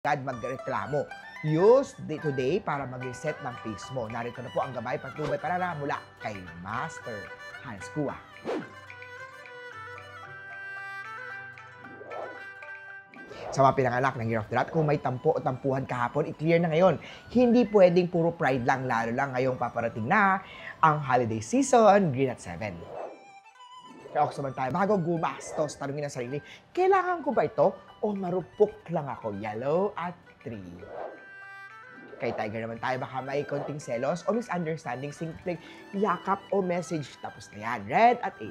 agad magreklamo. Use today para mag-reset ng pace mo. Narito na po ang gabay patnubay para mula kay Master Hans Kua. Sa mga pinanganak ng Year of the Rat, kung may tampo o tampuhan kahapon, i-clear na ngayon. Hindi pwedeng puro pride lang, lalo lang ngayong paparating na ang holiday season, Green at 7. Kaya ako naman tayo, bago gumastos, tanungin ang sarili, kailangan ko ba ito o marupok lang ako? Yellow at 3. Kay Tiger naman tayo, baka may konting selos o misunderstanding, simple yakap o message, tapos na yan. Red at 8.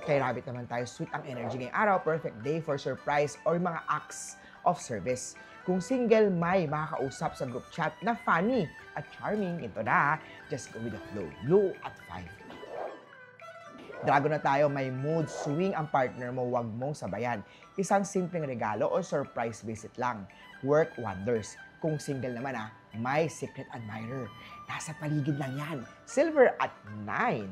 Kay Rabbit naman tayo, sweet ang energy ngayong araw, perfect day for surprise or mga acts of service. Kung single, may makakausap sa group chat na funny at charming. Ito na, just go with the flow. Blue at 5. Dragon na tayo, may mood swing ang partner mo, wag mong sabayan. Isang simpleng regalo o surprise visit lang. Work wonders. Kung single naman may secret admirer. Nasa paligid lang yan. Silver at 9.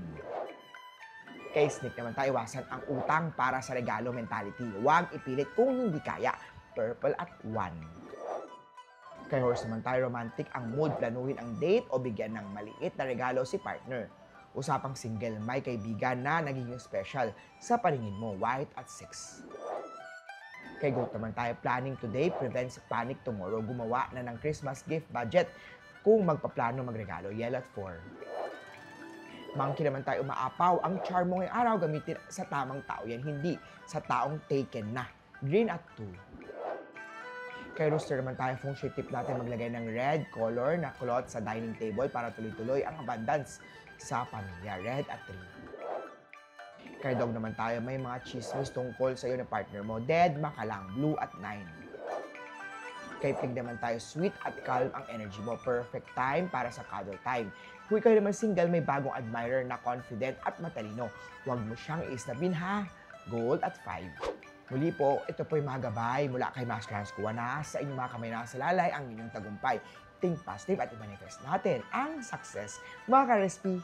Kay Snake naman tayo, iwasan ang utang para sa regalo mentality. Huwag ipilit kung hindi kaya. Purple at 1. Kay Horse naman tayo, romantic ang mood, planuhin ang date o bigyan ng maliit na regalo si partner. Usapang single, may kaibigan na nagiging special sa paningin mo. White at 6. Kay Goat naman tayo, planning today prevents panic tomorrow. Gumawa na ng Christmas gift budget kung magpaplano magregalo. Yellow at 4. Monkey naman tayo, umaapaw ang charm mo ngayong araw, gamitin sa tamang tao yan, hindi sa taong taken na. Green at 2. Kay Rooster naman tayo, feng shui tip natin maglagay ng red color na cloth sa dining table para tuloy-tuloy ang abundance sa pamilya. Red at 3. Kay Dog naman tayo, may mga chismis tungkol sa iyo na partner mo. Dead, makalang. Blue at 9. Kay Pig naman tayo, sweet at calm ang energy mo. Perfect time para sa cuddle time. Kung ikaw naman single, may bagong admirer na confident at matalino. Huwag mo siyang isnabin ha. Gold at 5. Muli po, ito po yung mga gabay mula kay Master Hans Kua na sa inyong mga kamay na sa lalay ang inyong tagumpay. Think positive at i-manifest natin ang success. Mga ka-recipe,